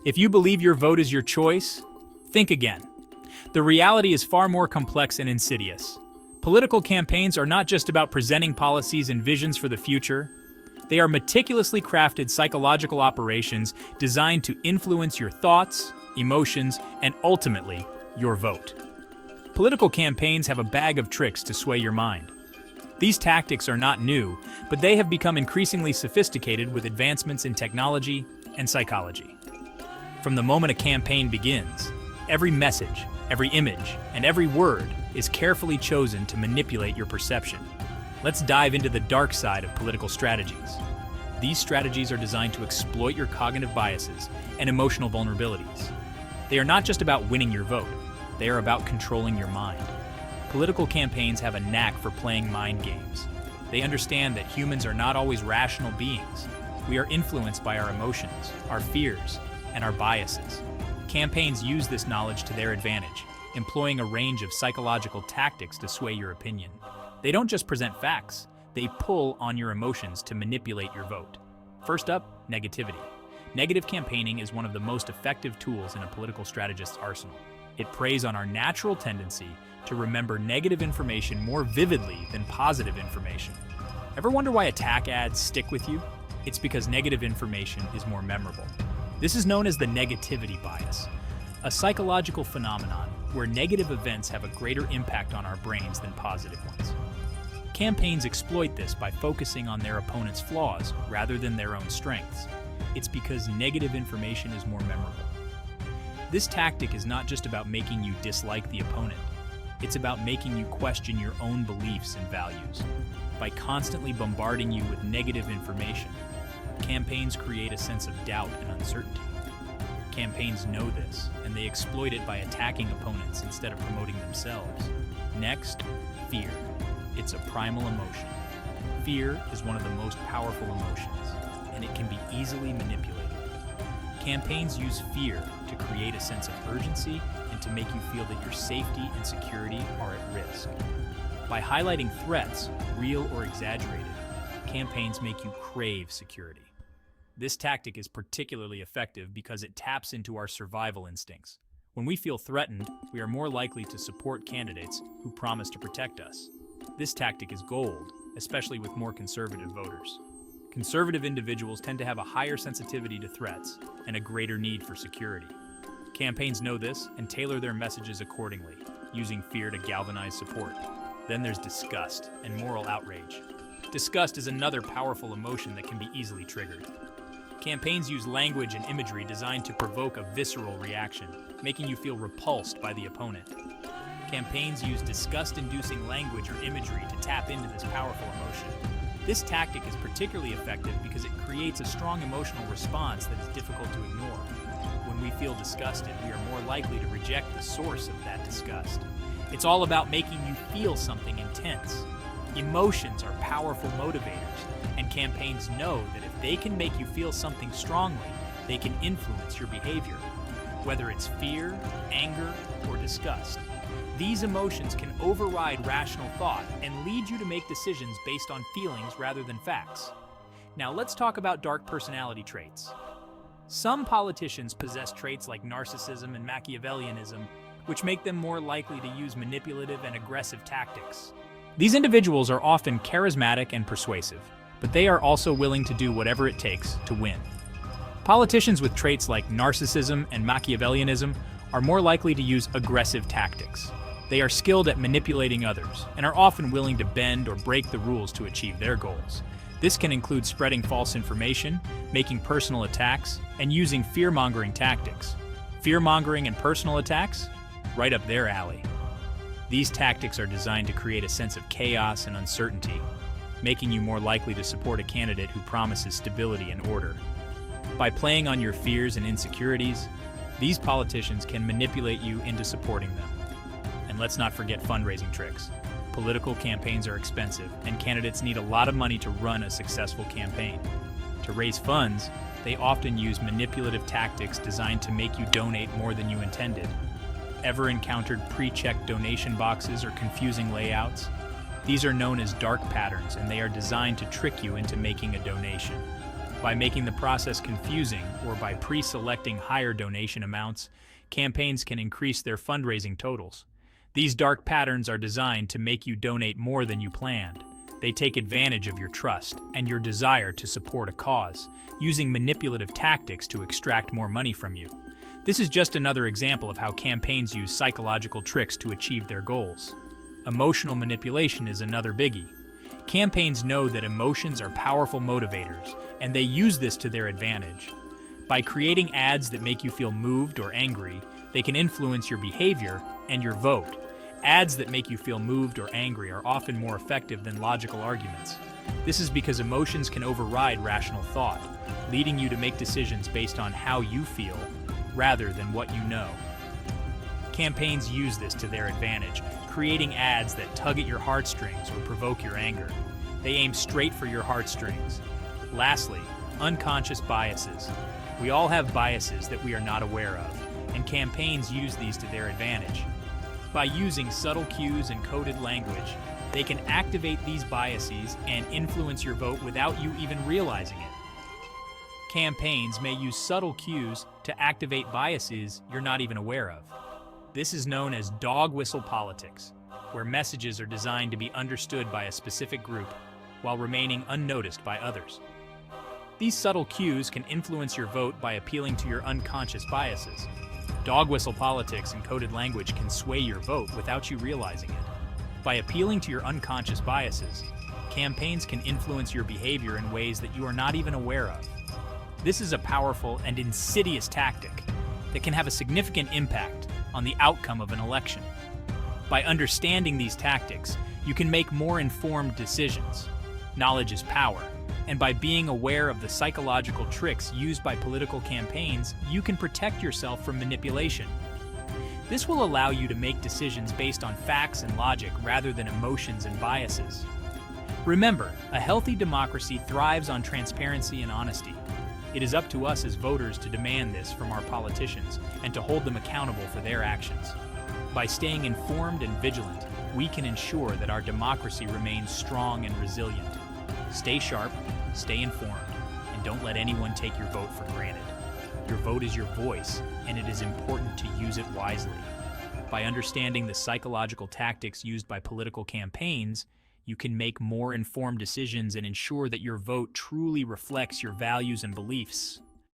If you believe your vote is your choice, think again. The reality is far more complex and insidious. Political campaigns are not just about presenting policies and visions for the future. They are meticulously crafted psychological operations designed to influence your thoughts, emotions, and ultimately, your vote. Political campaigns have a bag of tricks to sway your mind. These tactics are not new, but they have become increasingly sophisticated with advancements in technology and psychology. From the moment a campaign begins, every message, every image, and every word is carefully chosen to manipulate your perception. Let's dive into the dark side of political strategies. These strategies are designed to exploit your cognitive biases and emotional vulnerabilities. They are not just about winning your vote, they are about controlling your mind. Political campaigns have a knack for playing mind games. They understand that humans are not always rational beings. We are influenced by our emotions, our fears, and our biases. Campaigns use this knowledge to their advantage, employing a range of psychological tactics to sway your opinion. They don't just present facts, they pull on your emotions to manipulate your vote. First up, negativity. Negative campaigning is one of the most effective tools in a political strategist's arsenal. It preys on our natural tendency to remember negative information more vividly than positive information. Ever wonder why attack ads stick with you? It's because negative information is more memorable. This is known as the negativity bias, a psychological phenomenon where negative events have a greater impact on our brains than positive ones. Campaigns exploit this by focusing on their opponent's flaws rather than their own strengths. It's because negative information is more memorable. This tactic is not just about making you dislike the opponent. It's about making you question your own beliefs and values. By constantly bombarding you with negative information, campaigns create a sense of doubt and uncertainty. Campaigns know this, and they exploit it by attacking opponents instead of promoting themselves. Next, fear. It's a primal emotion. Fear is one of the most powerful emotions, and it can be easily manipulated. Campaigns use fear to create a sense of urgency and to make you feel that your safety and security are at risk. By highlighting threats, real or exaggerated, campaigns make you crave security. This tactic is particularly effective because it taps into our survival instincts. When we feel threatened, we are more likely to support candidates who promise to protect us. This tactic is gold, especially with more conservative voters. Conservative individuals tend to have a higher sensitivity to threats and a greater need for security. Campaigns know this and tailor their messages accordingly, using fear to galvanize support. Then there's disgust and moral outrage. Disgust is another powerful emotion that can be easily triggered. Campaigns use language and imagery designed to provoke a visceral reaction, making you feel repulsed by the opponent. Campaigns use disgust-inducing language or imagery to tap into this powerful emotion. This tactic is particularly effective because it creates a strong emotional response that is difficult to ignore. When we feel disgusted, we are more likely to reject the source of that disgust. It's all about making you feel something intense. Emotions are powerful motivators, and campaigns know that if they can make you feel something strongly, they can influence your behavior. Whether it's fear, anger, or disgust, these emotions can override rational thought and lead you to make decisions based on feelings rather than facts. Now let's talk about dark personality traits. Some politicians possess traits like narcissism and Machiavellianism, which make them more likely to use manipulative and aggressive tactics. These individuals are often charismatic and persuasive, but they are also willing to do whatever it takes to win. Politicians with traits like narcissism and Machiavellianism are more likely to use aggressive tactics. They are skilled at manipulating others and are often willing to bend or break the rules to achieve their goals. This can include spreading false information, making personal attacks, and using fear-mongering tactics. Fear-mongering and personal attacks? Right up their alley. These tactics are designed to create a sense of chaos and uncertainty, making you more likely to support a candidate who promises stability and order. By playing on your fears and insecurities, these politicians can manipulate you into supporting them. And let's not forget fundraising tricks. Political campaigns are expensive, and candidates need a lot of money to run a successful campaign. To raise funds, they often use manipulative tactics designed to make you donate more than you intended. Ever encountered pre-checked donation boxes or confusing layouts? These are known as dark patterns, and they are designed to trick you into making a donation. By making the process confusing or by pre-selecting higher donation amounts, campaigns can increase their fundraising totals. These dark patterns are designed to make you donate more than you planned. They take advantage of your trust and your desire to support a cause, using manipulative tactics to extract more money from you. This is just another example of how campaigns use psychological tricks to achieve their goals. Emotional manipulation is another biggie. Campaigns know that emotions are powerful motivators, and they use this to their advantage. By creating ads that make you feel moved or angry, they can influence your behavior and your vote. Ads that make you feel moved or angry are often more effective than logical arguments. This is because emotions can override rational thought, leading you to make decisions based on how you feel rather than what you know. Campaigns use this to their advantage, creating ads that tug at your heartstrings or provoke your anger. They aim straight for your heartstrings. Lastly, unconscious biases. We all have biases that we are not aware of, and campaigns use these to their advantage. By using subtle cues and coded language, they can activate these biases and influence your vote without you even realizing it. Campaigns may use subtle cues to activate biases you're not even aware of. This is known as dog whistle politics, where messages are designed to be understood by a specific group while remaining unnoticed by others. These subtle cues can influence your vote by appealing to your unconscious biases. Dog whistle politics and coded language can sway your vote without you realizing it. By appealing to your unconscious biases, campaigns can influence your behavior in ways that you are not even aware of. This is a powerful and insidious tactic that can have a significant impact on the outcome of an election. By understanding these tactics, you can make more informed decisions. Knowledge is power, and by being aware of the psychological tricks used by political campaigns, you can protect yourself from manipulation. This will allow you to make decisions based on facts and logic rather than emotions and biases. Remember, a healthy democracy thrives on transparency and honesty. It is up to us as voters to demand this from our politicians and to hold them accountable for their actions. By staying informed and vigilant, we can ensure that our democracy remains strong and resilient. Stay sharp, stay informed, and don't let anyone take your vote for granted. Your vote is your voice, and it is important to use it wisely. By understanding the psychological tactics used by political campaigns, you can make more informed decisions and ensure that your vote truly reflects your values and beliefs.